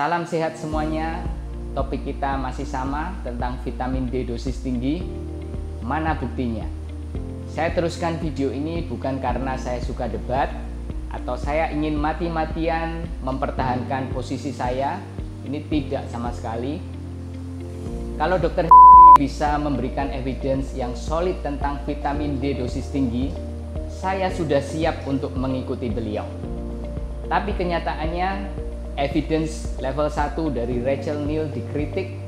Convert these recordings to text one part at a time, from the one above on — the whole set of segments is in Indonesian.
Salam sehat semuanya. Topik kita masih sama tentang vitamin D dosis tinggi. Mana buktinya? Saya teruskan video ini bukan karena saya suka debat atau saya ingin mati-matian mempertahankan posisi saya. Ini tidak sama sekali. Kalau Dr. bisa memberikan evidence yang solid tentang vitamin D dosis tinggi, saya sudah siap untuk mengikuti beliau. Tapi kenyataannya evidence level 1 dari Rachel Neal dikritik,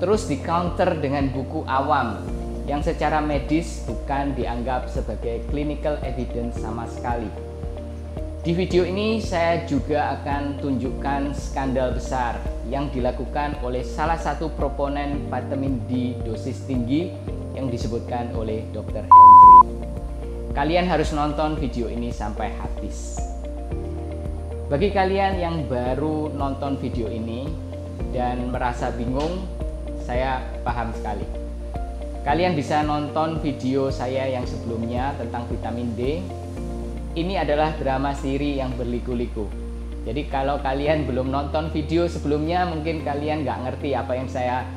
terus di counter dengan buku awam yang secara medis bukan dianggap sebagai clinical evidence sama sekali. Di video ini saya juga akan tunjukkan skandal besar yang dilakukan oleh salah satu proponen vitamin D dosis tinggi yang disebutkan oleh Dr. Henry. Kalian harus nonton video ini sampai habis. Bagi kalian yang baru nonton video ini dan merasa bingung, saya paham sekali. Kalian bisa nonton video saya yang sebelumnya tentang vitamin D. Ini adalah drama siri yang berliku-liku. Jadi kalau kalian belum nonton video sebelumnya, mungkin kalian nggak ngerti apa yang saya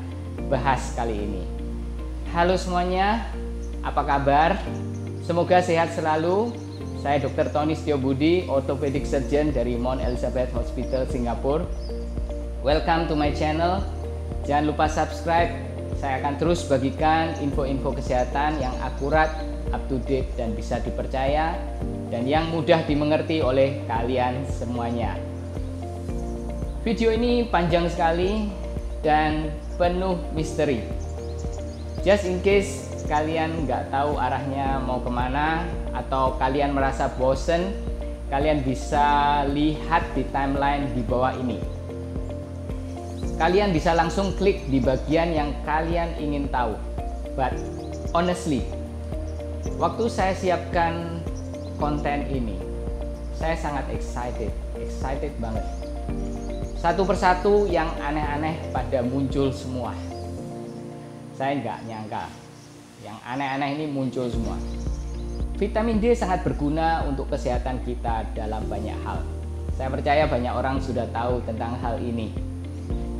bahas kali ini. Halo semuanya, apa kabar? Semoga sehat selalu. Saya Dr. Tony Setiobudi, orthopedic surgeon dari Mount Elizabeth Hospital, Singapura. Welcome to my channel. Jangan lupa subscribe. Saya akan terus bagikan info-info kesehatan yang akurat, up to date, dan bisa dipercaya, dan yang mudah dimengerti oleh kalian semuanya. Video ini panjang sekali dan penuh misteri. Just in case kalian nggak tahu arahnya mau kemana atau kalian merasa bosen, kalian bisa lihat di timeline di bawah ini. Kalian bisa langsung klik di bagian yang kalian ingin tahu. But honestly, waktu saya siapkan konten ini, saya sangat excited banget. Satu persatu yang aneh-aneh pada muncul semua. Saya nggak nyangka yang aneh-aneh ini muncul semua. Vitamin D sangat berguna untuk kesehatan kita dalam banyak hal. Saya percaya banyak orang sudah tahu tentang hal ini.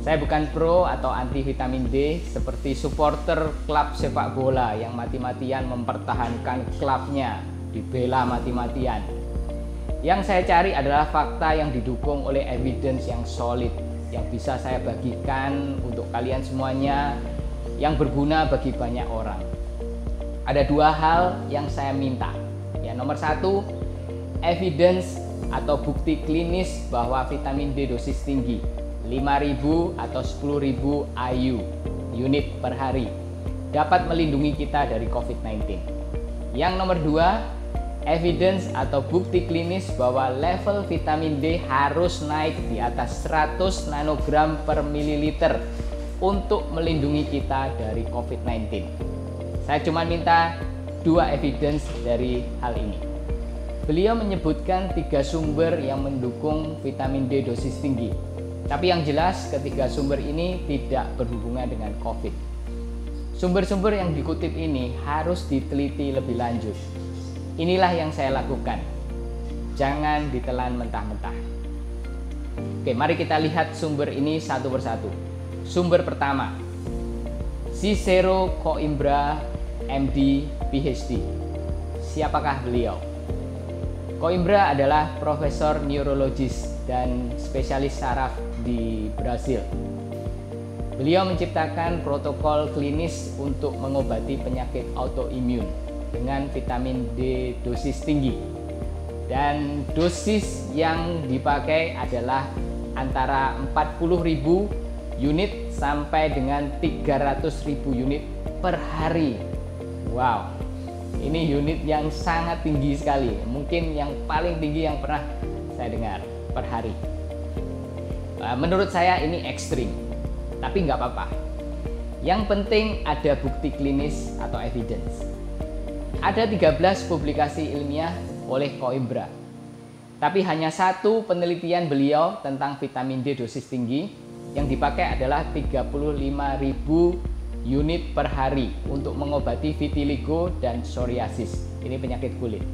Saya bukan pro atau anti vitamin D seperti supporter klub sepak bola yang mati-matian mempertahankan klubnya, dibela mati-matian. Yang saya cari adalah fakta yang didukung oleh evidence yang solid, yang bisa saya bagikan untuk kalian semuanya, yang berguna bagi banyak orang. Ada dua hal yang saya minta. Ya, nomor satu, evidence atau bukti klinis bahwa vitamin D dosis tinggi 5.000 atau 10.000 IU unit per hari dapat melindungi kita dari COVID-19. Yang nomor dua, evidence atau bukti klinis bahwa level vitamin D harus naik di atas 100 nanogram per mililiter untuk melindungi kita dari COVID-19. Saya cuma minta dua evidence dari hal ini. Beliau menyebutkan 3 sumber yang mendukung vitamin D dosis tinggi. Tapi yang jelas ketiga sumber ini tidak berhubungan dengan COVID. Sumber-sumber yang dikutip ini harus diteliti lebih lanjut. Inilah yang saya lakukan. Jangan ditelan mentah-mentah. Oke, mari kita lihat sumber ini satu persatu. Sumber pertama, Cicero Coimbra, MD, PhD. Siapakah beliau? Coimbra adalah profesor neurologis dan spesialis saraf di Brasil. Beliau menciptakan protokol klinis untuk mengobati penyakit autoimun dengan vitamin D dosis tinggi. Dan dosis yang dipakai adalah antara 40.000 unit sampai dengan 300.000 unit per hari. Wow, ini unit yang sangat tinggi sekali. Mungkin yang paling tinggi yang pernah saya dengar per hari. Menurut saya ini ekstrim, tapi nggak apa-apa. Yang penting ada bukti klinis atau evidence. Ada 13 publikasi ilmiah oleh Coimbra, tapi hanya satu penelitian beliau tentang vitamin D dosis tinggi yang dipakai adalah 35.000 unit per hari untuk mengobati vitiligo dan psoriasis. Ini penyakit kulit.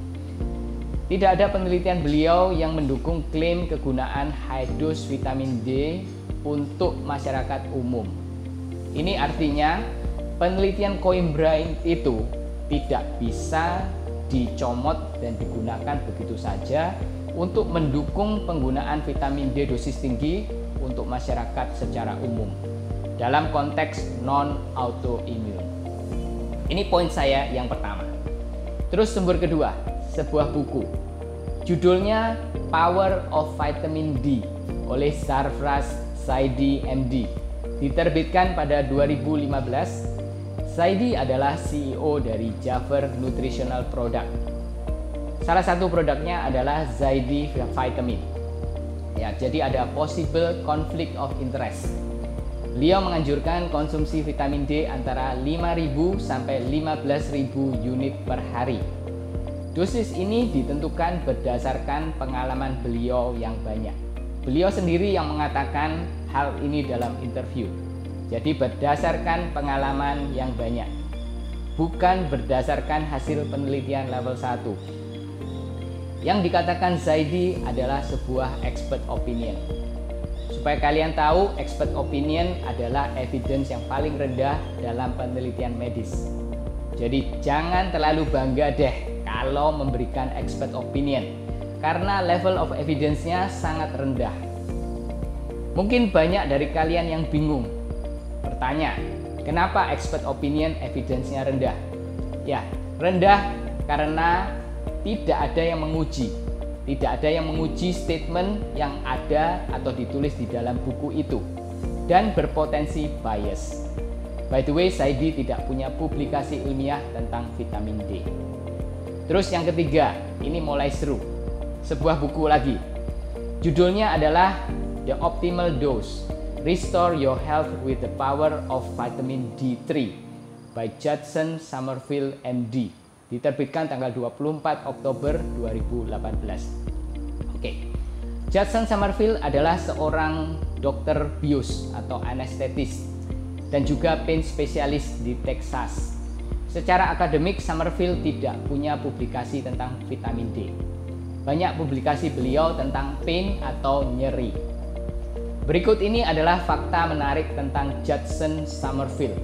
tidak ada penelitian beliau yang mendukung klaim kegunaan high dose vitamin D untuk masyarakat umum. Ini artinya penelitian Coimbra itu tidak bisa dicomot dan digunakan begitu saja untuk mendukung penggunaan vitamin D dosis tinggi untuk masyarakat secara umum dalam konteks non-autoimmune. Ini poin saya yang pertama. Terus sumber kedua, sebuah buku. Judulnya Power of Vitamin D oleh Sarfraz Zaidi MD. Diterbitkan pada 2015. Zaidi adalah CEO dari Javert Nutritional Product. Salah satu produknya adalah Zaidi Vitamin. Ya, jadi ada possible conflict of interest. Beliau menganjurkan konsumsi vitamin D antara 5.000 sampai 15.000 unit per hari. Dosis ini ditentukan berdasarkan pengalaman beliau yang banyak. Beliau sendiri yang mengatakan hal ini dalam interview. Jadi berdasarkan pengalaman yang banyak, bukan berdasarkan hasil penelitian level 1. Yang dikatakan Zaidi adalah sebuah expert opinion. Supaya kalian tahu, expert opinion adalah evidence yang paling rendah dalam penelitian medis. Jadi jangan terlalu bangga deh kalau memberikan expert opinion, karena level of evidence-nya sangat rendah. Mungkin banyak dari kalian yang bingung. Bertanya, kenapa expert opinion evidence-nya rendah? Ya, rendah karena tidak ada yang menguji. Tidak ada yang menguji statement yang ada atau ditulis di dalam buku itu. Dan berpotensi bias. By the way, Zaidi tidak punya publikasi ilmiah tentang vitamin D. Terus yang ketiga, ini mulai seru. Sebuah buku lagi. Judulnya adalah The Optimal Dose. Restore Your Health with the Power of Vitamin D3 by Judson Summerfield MD. Diterbitkan tanggal 24 Oktober 2018. Oke. Judson Summerfield adalah seorang dokter bius atau anestetis dan juga pain spesialis di Texas. Secara akademik, Summerfield tidak punya publikasi tentang vitamin D. Banyak publikasi beliau tentang pain atau nyeri. Berikut ini adalah fakta menarik tentang Judson Summerfield.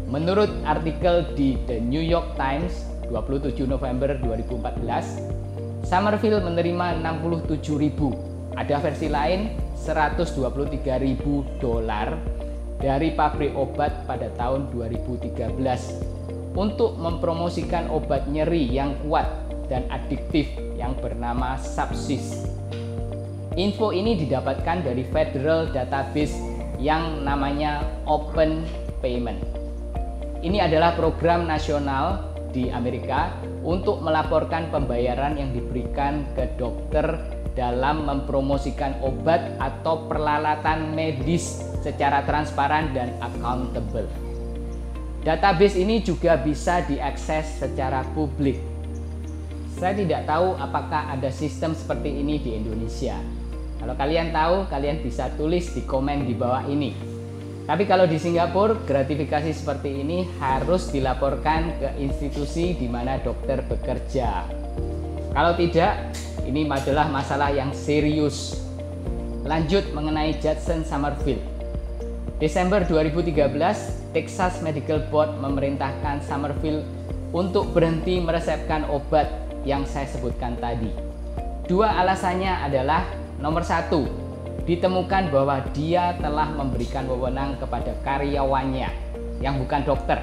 Menurut artikel di The New York Times 27 November 2014, Summerfield menerima 67.000, ada versi lain $123.000 dari pabrik obat pada tahun 2013 untuk mempromosikan obat nyeri yang kuat dan adiktif yang bernama Subsys. Info ini didapatkan dari Federal Database yang namanya Open Payment. Ini adalah program nasional di Amerika untuk melaporkan pembayaran yang diberikan ke dokter dalam mempromosikan obat atau peralatan medis secara transparan dan accountable. Database ini juga bisa diakses secara publik. Saya tidak tahu apakah ada sistem seperti ini di Indonesia. Kalau kalian tahu, kalian bisa tulis di komen di bawah ini. Tapi kalau di Singapura, gratifikasi seperti ini harus dilaporkan ke institusi di mana dokter bekerja. Kalau tidak, ini adalah masalah yang serius. Lanjut mengenai Judson Summerfield. Desember 2013, Texas Medical Board memerintahkan Summerfield untuk berhenti meresepkan obat yang saya sebutkan tadi. Dua alasannya adalah: nomor satu, ditemukan bahwa dia telah memberikan wewenang kepada karyawannya yang bukan dokter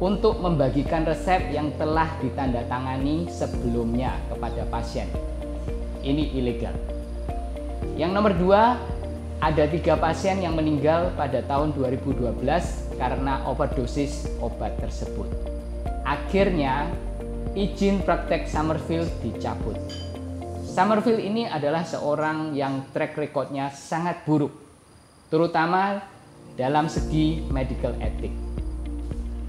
untuk membagikan resep yang telah ditandatangani sebelumnya kepada pasien. Ini ilegal. Yang nomor dua, ada 3 pasien yang meninggal pada tahun 2012 karena overdosis obat tersebut. Akhirnya, izin praktek Summerfield dicabut. Summerfield ini adalah seorang yang track record-nya sangat buruk, terutama dalam segi medical ethic.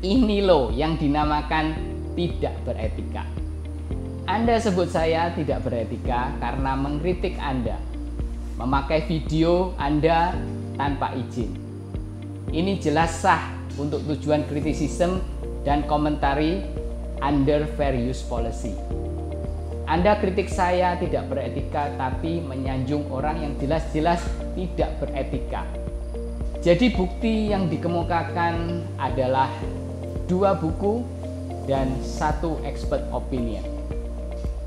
Ini loh yang dinamakan tidak beretika. Anda sebut saya tidak beretika karena mengkritik Anda, memakai video Anda tanpa izin. Ini jelas sah untuk tujuan criticism dan komentari under fair use policy. Anda kritik saya tidak beretika, tapi menyanjung orang yang jelas-jelas tidak beretika. Jadi bukti yang dikemukakan adalah 2 buku dan 1 expert opinion.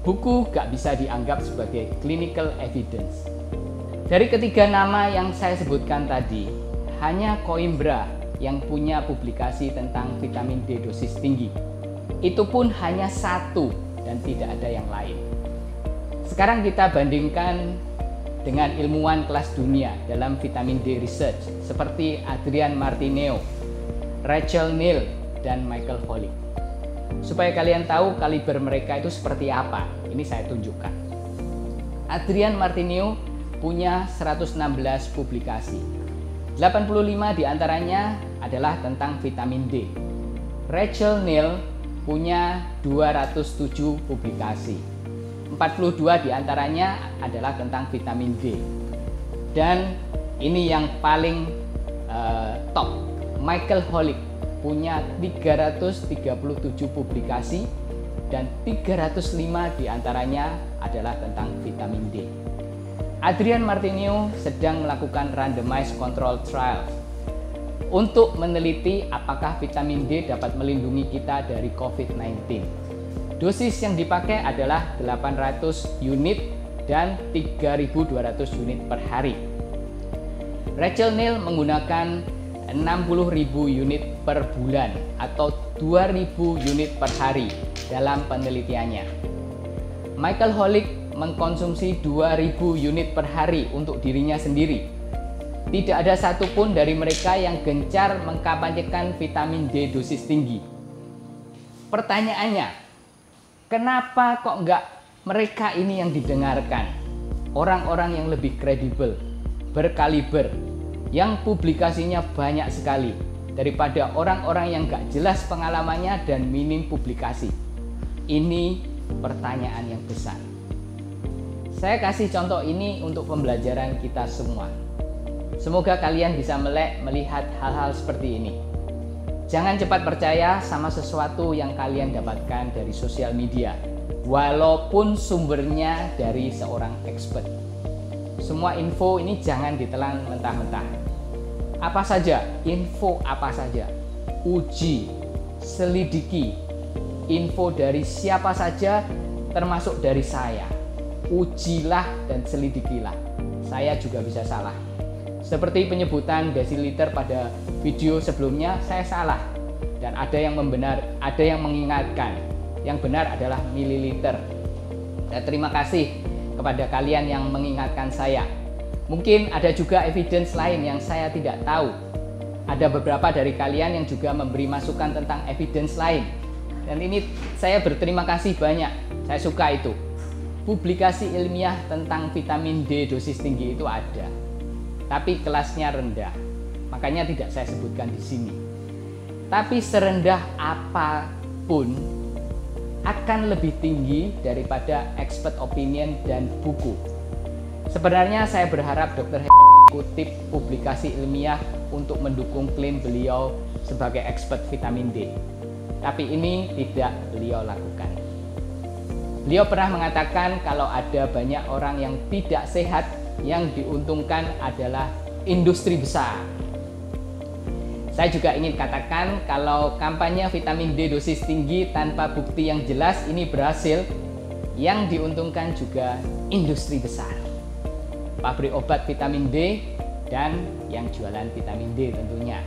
Buku gak bisa dianggap sebagai clinical evidence. Dari ketiga nama yang saya sebutkan tadi, hanya Coimbra yang punya publikasi tentang vitamin D dosis tinggi. Itu pun hanya 1 dan tidak ada yang lain. Sekarang kita bandingkan dengan ilmuwan kelas dunia dalam vitamin D research seperti Adrian Martineo, Rachel Neal, dan Michael Holick. Supaya kalian tahu kaliber mereka itu seperti apa, ini saya tunjukkan. Adrian Martineo punya 116 publikasi. 85 diantaranya adalah tentang vitamin D. Rachel Neal punya 207 publikasi. 42 diantaranya adalah tentang vitamin D. Dan ini yang paling top, Michael Holick punya 337 publikasi dan 305 diantaranya adalah tentang vitamin D. Adrian Martineo sedang melakukan randomized control trials untuk meneliti apakah vitamin D dapat melindungi kita dari COVID-19. Dosis yang dipakai adalah 800 unit dan 3.200 unit per hari. Rachel Neal menggunakan 60.000 unit per bulan atau 2.000 unit per hari dalam penelitiannya. Michael Holick mengkonsumsi 2.000 unit per hari untuk dirinya sendiri. Tidak ada satupun dari mereka yang gencar mengkampanyekan vitamin D dosis tinggi. Pertanyaannya, kenapa kok enggak mereka ini yang didengarkan? Orang-orang yang lebih kredibel, berkaliber, yang publikasinya banyak sekali daripada orang-orang yang enggak jelas pengalamannya dan minim publikasi. Ini pertanyaan yang besar. Saya kasih contoh ini untuk pembelajaran kita semua. Semoga kalian bisa melek melihat hal-hal seperti ini. Jangan cepat percaya sama sesuatu yang kalian dapatkan dari sosial media, walaupun sumbernya dari seorang expert. Semua info ini jangan ditelan mentah-mentah. Apa saja, info apa saja, uji, selidiki, info dari siapa saja, termasuk dari saya. Ujilah dan selidikilah. Saya juga bisa salah. Seperti penyebutan desiliter pada video sebelumnya, saya salah. Dan ada yang ada yang mengingatkan. Yang benar adalah mililiter. Dan terima kasih kepada kalian yang mengingatkan saya. Mungkin ada juga evidence lain yang saya tidak tahu. Ada beberapa dari kalian yang juga memberi masukan tentang evidence lain. Dan ini saya berterima kasih banyak. Saya suka itu. Publikasi ilmiah tentang vitamin D dosis tinggi itu ada. Tapi kelasnya rendah, makanya tidak saya sebutkan di sini. Tapi serendah apapun akan lebih tinggi daripada expert opinion dan buku. Sebenarnya saya berharap Dr. kutip publikasi ilmiah untuk mendukung klaim beliau sebagai expert vitamin D. Tapi ini tidak beliau lakukan. Beliau pernah mengatakan kalau ada banyak orang yang tidak sehat, yang diuntungkan adalah industri besar. Saya juga ingin katakan kalau kampanye vitamin D dosis tinggi tanpa bukti yang jelas ini berhasil, yang diuntungkan juga industri besar. Pabrik obat vitamin D dan yang jualan vitamin D tentunya.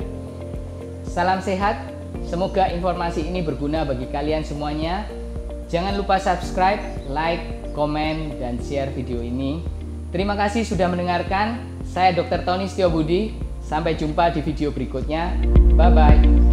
Salam sehat, semoga informasi ini berguna bagi kalian semuanya. Jangan lupa subscribe, like, komen, dan share video ini. Terima kasih sudah mendengarkan. Saya Dr. Tony Setiobudi. Sampai jumpa di video berikutnya. Bye-bye.